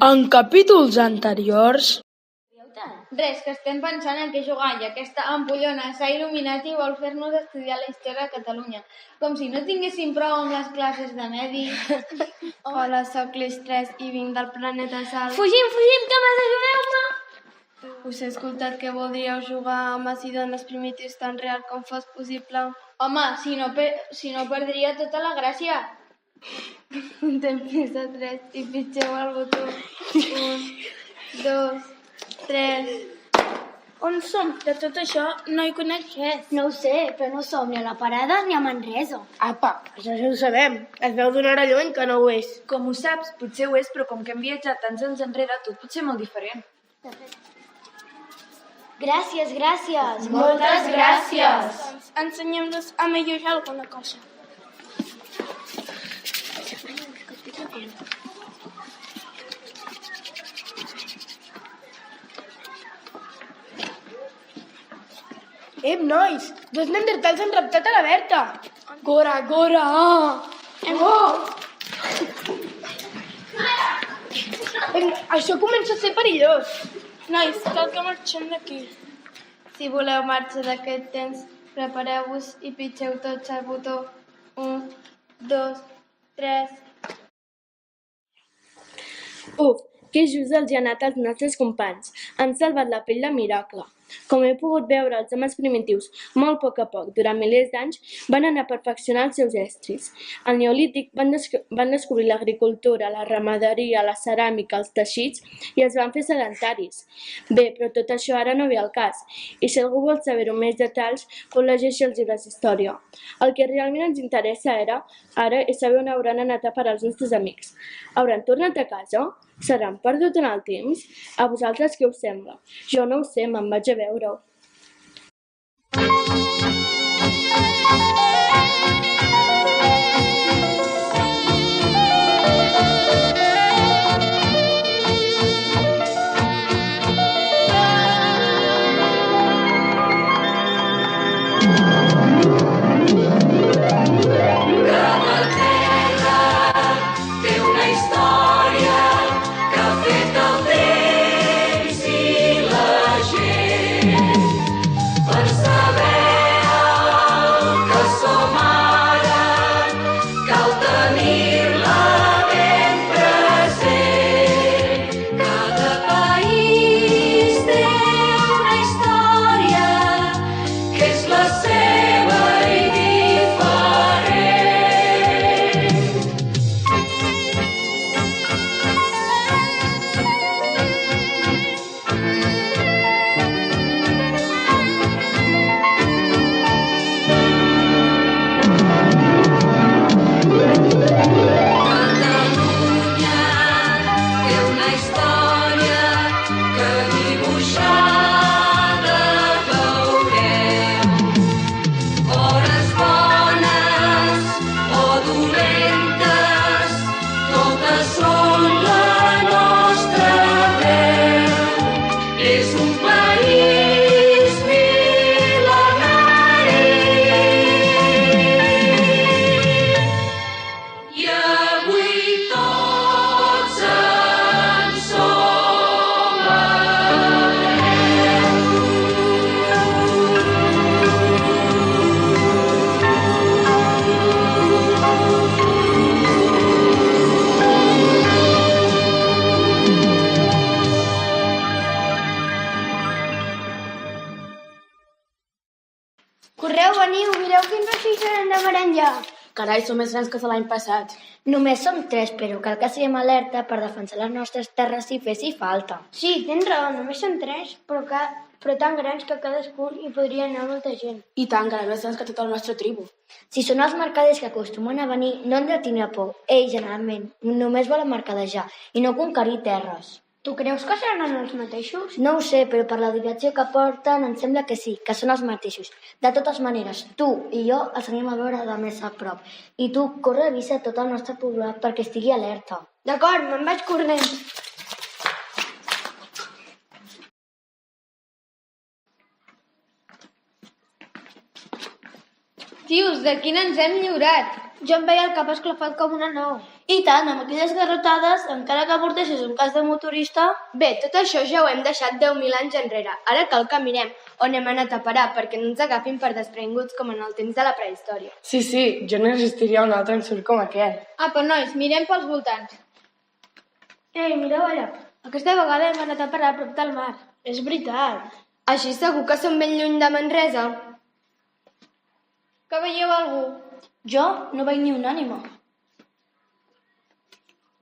En capítols anteriors... Res, que estem pensant en què jugar i aquesta ampollona s'ha il·luminat i vol fer-nos estudiar la història de Catalunya. Com si no tinguéssim prou amb les classes de medi. Hola, sóc l'Estrès i vinc del planeta Sal. Fugim, que m'has ajudeu-me! Us he escoltat que voldríeu jugar a homes i dones primitius tan real com fos possible. Home, si no perdria tota la gràcia. Contem fins a 3 i pitgeu el botó. 1, 2, 3... On som? De tot això no hi conec res. No ho sé, però no som ni a la Parada ni a Manresa. Apa, això ja ho sabem. Es veu d'una hora lluny que no ho és. Com ho saps, potser ho és, però com que hem viatjat tants anys enrere, tot pot ser molt diferent. Gràcies. Moltes gràcies! Doncs ensenyem-nos a millorar alguna cosa. Nois! 2 neandertals han raptat a la Berta! Gora! Això comença a ser perillós. Nois, cal que marxem d'aquí. Si voleu marxar d'aquest temps, prepareu-vos i pitgeu tots el botó. 1, 2, 3... Que just els hi ha anat als nostres companys. Han salvat la pell de miracle. Com he pogut veure, els homes primitius, molt a poc, durant milers d'anys, van anar perfeccionant els seus estris. Al Neolític van descobrir l'agricultura, la ramaderia, la ceràmica, els teixits i es van fer sedentaris. Bé, però tot això ara no ve al cas. I si algú vol saber-ho més detalls, pot llegir els llibres d'història. El que realment ens interessa ara és saber on hauran anat a parar els nostres amics. Hauran tornat a casa? S'hauran perdut en el temps? A vosaltres què us sembla? Jo no ho sé, me'n vaig a veure-ho. Correu, veniu, mireu quins ocells s'han de merenjar. Carai, som més grans que l'any passat. Només som 3, però cal que siguem alerta per defensar les nostres terres si fessi falta. Sí, tens raó, només són 3, però tan grans que cadascun hi podria anar molta gent. I tant, encara més grans que tota la nostra tribu. Si són els mercaders que acostumen a venir, no han de tindre por. Ells, generalment, només volen mercadejar i no conquerir terres. Tu creus que seran els mateixos? No ho sé, però per la direcció que porten em sembla que sí, que són els mateixos. De totes maneres, tu i jo els anem a veure de més a prop. I tu corre a avisar tot el nostre poblat perquè estigui alerta. D'acord, me'n vaig corrent. Tios, de quin ens hem lliurat? Jo em veia el cap esclafat com una nou. I tant, amb aquelles garrotades, encara que portessis un cas de motorista... Bé, tot això ja ho hem deixat 10.000 anys enrere. Ara cal que mirem on hem anat a parar perquè no ens agafin per desprenguts com en el temps de la prehistòria. Sí, jo no resistiria un altre ensurt com aquest. Apa, nois, mirem pels voltants. Ei, mireu allà. Aquesta vegada hem anat a parar a prop del mar. És veritat. Així segur que som ben lluny de Manresa. Que veieu algú? Jo no veig ni un ànima.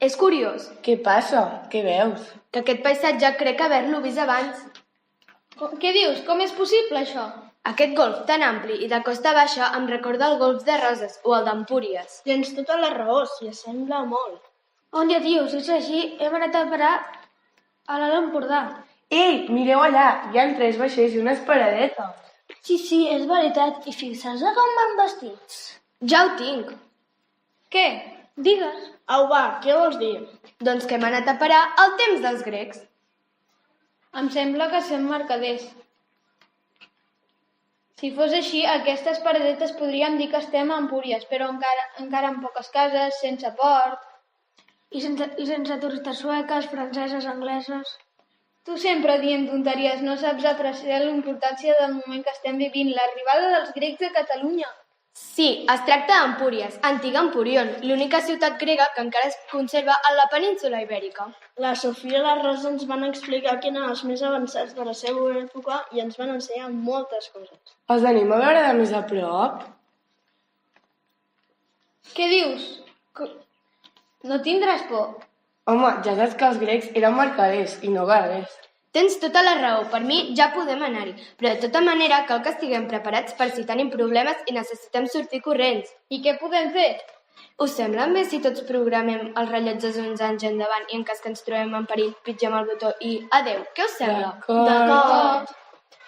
És curiós Què passa? Què veus? que aquest paisatge crec haver-lo vist abans. Què dius? Com és possible, això? Aquest golf tan ampli i de costa baixa em recorda el golf de Roses o el d'Empúries. Tens tota la raó, s'hi assembla molt. On ja dius, és així, hem anat a parar a l'Alt Empordà. Ei, mireu allà, hi ha 3 vaixells i unes paradetes. Sí, és veritat. I fixeu-vos com van vestits. Ja ho tinc. Què? Digues. Au, va, què vols dir? Doncs que hem anat a parar al temps dels grecs. Em sembla que som mercaders. Si fos així, aquestes paradetes podríem dir que estem a Empúries, però encara amb poques cases, sense port. I sense turistes sueques, franceses, angleses... Tu sempre dient tonteries, no saps apreciar la importància del moment que estem vivint, l'arribada dels grecs a Catalunya. Sí, es tracta d'Empúries, antiga Empúrion, l'única ciutat grega que encara es conserva a la península Ibèrica. La Sofia i la Rosa ens van explicar que eren els més avançats de la seva època i ens van ensenyar moltes coses. Els anem a veure de més a prop? Què dius? No tindràs por? Home, ja saps que els grecs eren mercaders i no guerrers. Tens tota la raó, per mi ja podem anar-hi, però de tota manera cal que estiguem preparats per si tenim problemes i necessitem sortir corrents. I què podem fer? Us sembla bé si tots programem els rellotges uns anys endavant i en cas que ens trobem en perill pitgem el botó i adeu? Què us sembla? D'acord.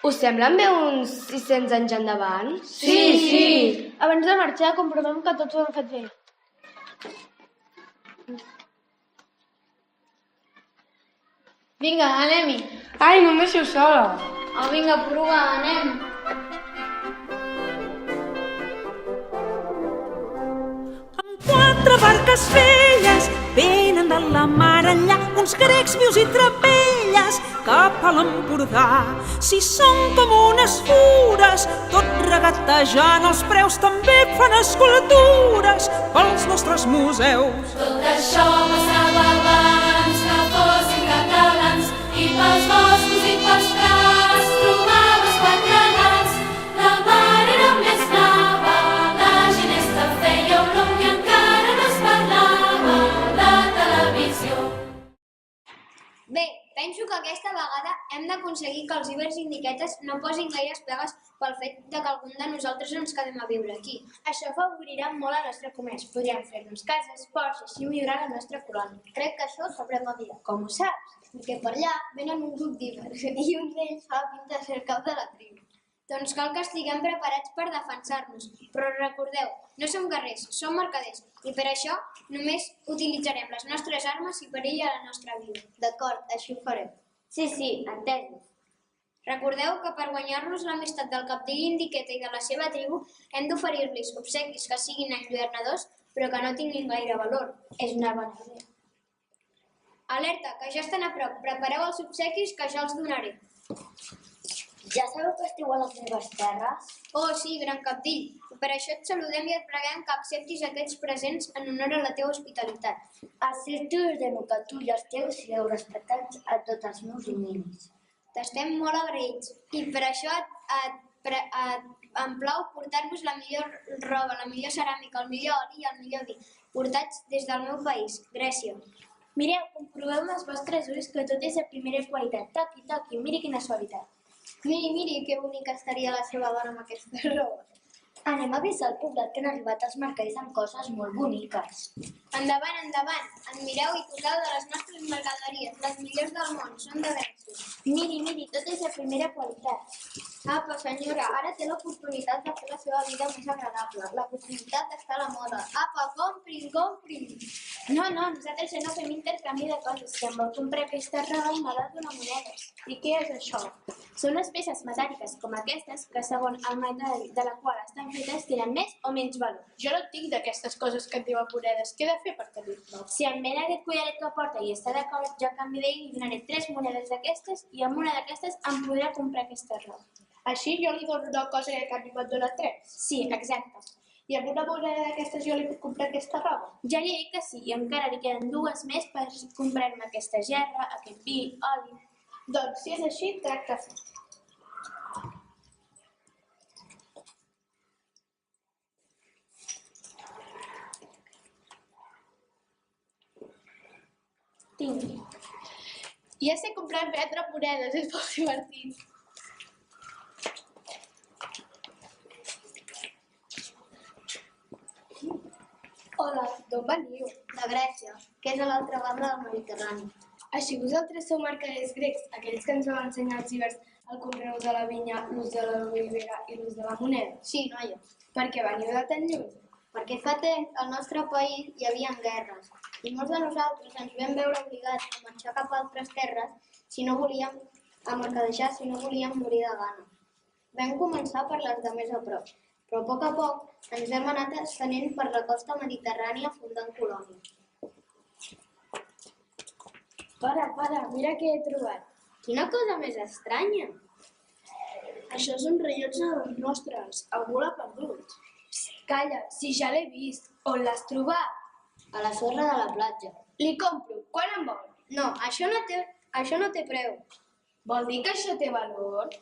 Us semblen bé uns 600 anys endavant? Sí. Abans de marxar comprovem que tots ho han fet bé. Vinga, anem-hi. Ai, no em deixeu sola. Oh, vinga, prova, anem. Amb 4 barques velles venen de la mar enllà uns grecs vius i trapelles cap a l'Empordà. Si són com unes fures, tot regatejant els preus, també fan escultures pels nostres museus. Tot això passava abans que fossin catalans i pels boscos i pels prats trobaves 4 nans. La mar era més blava, la ginesta feia olor i encara no es parlava de televisió. Bé, penso que aquesta vegada hem d'aconseguir que els ibers indiquetes no posin gaires pegues pel fet de que algun de nosaltres ens quedem a viure aquí. Això afavorirà molt el nostre comerç. Podríem fer-nos cases, ports i així millorar la nostra colònia. Crec que això ho sabrem a dia. Com ho saps? Perquè per allà venen un grup d'ibers i un d'ells fa pinta de ser el cap de la tribu. Doncs cal que estiguem preparats per defensar-nos. Però recordeu, no som guerrers, som mercaders. I per això només utilitzarem les nostres armes si perilla la nostra vida. D'acord, així ho farem. Sí, entesos. Recordeu que per guanyar-nos l'amistat del capdill indiqueta i de la seva tribu hem d'oferir-los obsequis que siguin enlluernadors però que no tinguin gaire valor. És una bona idea. Alerta, que ja estan a prop. Prepareu els obsequis que ja els donaré. Ja sabeu que esteu a les meves terres? Oh, sí, gran capdill. Per això et saludem i et preguem que acceptis aquests presents en honor a la teva hospitalitat. Accepto i ordeno que tu i els teus sigueu respectats a tots els meus dominis. T'estem molt agraïts i per això em plau portar-vos la millor roba, la millor ceràmica, el millor oli i el millor vi, portats des del meu país, Grècia. Mireu, comproveu amb els vostres ulls que tot és de primera qualitat. Toqui, miri quina suavitat. Miri, que bonica estaria la seva dona amb aquesta roba. Anem a avisar al poblat que han arribat els mercaders amb coses molt boniques. Endavant, admireu i tocau de les nostres mercaderies, les millors del món, són de Grècia. Miri, tot és de primera qualitat. Apa, senyora, ara té l'oportunitat de fer la seva vida més agradable, l'oportunitat d'estar a la moda. Apa, comprin, comprin! No, nosaltres ja no fem intercanvi de coses. Si em vol comprar aquesta roba, m'ha de donar monedes. I què és això? Són les peces metàl·liques com aquestes que, segons el metall de la qual estan fetes, tenen més o menys valor. Jo no et dic d'aquestes coses que et diuen monedes. Què he de fer per tenir-lo? Si em ven aquest collaret que porta i està d'acord, jo a canvi d'ell li donaré 3 monedes d'aquestes i amb una d'aquestes em podrà comprar aquesta roba. Així jo li dono una cosa i a canvi me'n dona 3. Sí, exacte. I amb una moneda d'aquestes jo li puc comprar aquesta roba? Ja li dic que sí, i encara li queden 2 més per comprar-me aquesta gerra, aquest vi, oli... Doncs, si és així, tracte fet. Tingui. Ja sé comprar i vendre monedes, és molt divertit. Hola, d'on veniu? De Grècia, que és a l'altra banda del Mediterrani. Així vosaltres sou mercaders grecs, aquells que ens vau ensenyar els llibres el conreu de la vinya, l'ús de l'olivera i l'ús de la moneda. Sí, noia. Per què veniu de tan lluny? Perquè fa temps al nostre país hi havia guerres i molts de nosaltres ens vam veure obligats a marxar cap a altres terres si no volíem morir de gana. Vam començar per les de més a prop, però a poc ens hem anat estenent per la costa mediterrània fundant colònies. Para, mira què he trobat. Quina cosa més estranya! Això és un rellotge dels nostres. Algú l'ha perdut. Calla, si ja l'he vist. On l'has trobat? A la sorra de la platja. Li compro. Quan em vol? No, això no té preu. Vol dir que això té valor?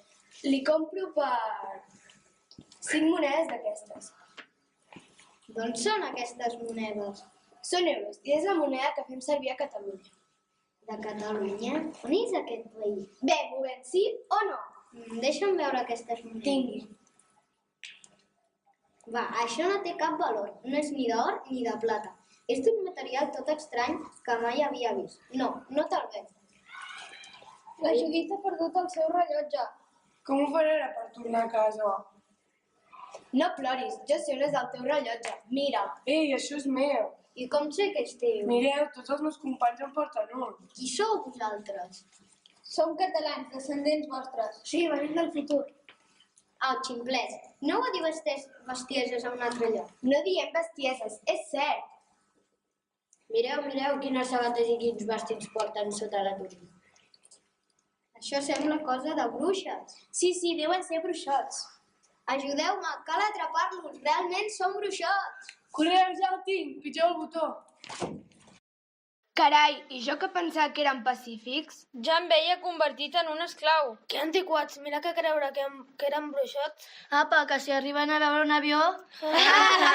Li compro per 5 monedes d'aquestes. D'on són aquestes monedes? Són euros i és la moneda que fem servir a Catalunya. De Catalunya? On és aquest país? Bé, movem, sí o no? Deixa'm veure aquestes monedes. Tingui. Va, això no té cap valor. No és ni d'or ni de plata. És d'un material tot estrany que mai havia vist. No te'l veig. La Judit ha perdut el seu rellotge. Com ho faré ara per tornar a casa? No ploris, jo sé on és el teu rellotge. Mira. Ei, això és meu. I com sé que és teu? Mireu, tots els meus companys en porten un. Qui sou vosaltres? Som catalans, descendents vostres. Sí, venim del futur. Au, ximplers, no ho diu bestieses a un altre lloc. No diem bestieses, és cert. Mireu quines sabates i quins vestits porten sota la túnica. Això sembla cosa de bruixes. Sí, deuen ser bruixots. Ajudeu-me, cal atrapar-los, realment són bruixots. Correu, ja el tinc, pitjeu el botó. Carai, i jo que pensava que eren pacífics? Ja em veia convertit en un esclau. Que antiquats, mira que creure que eren bruixots. Apa, que si arriben a veure un avió... Cada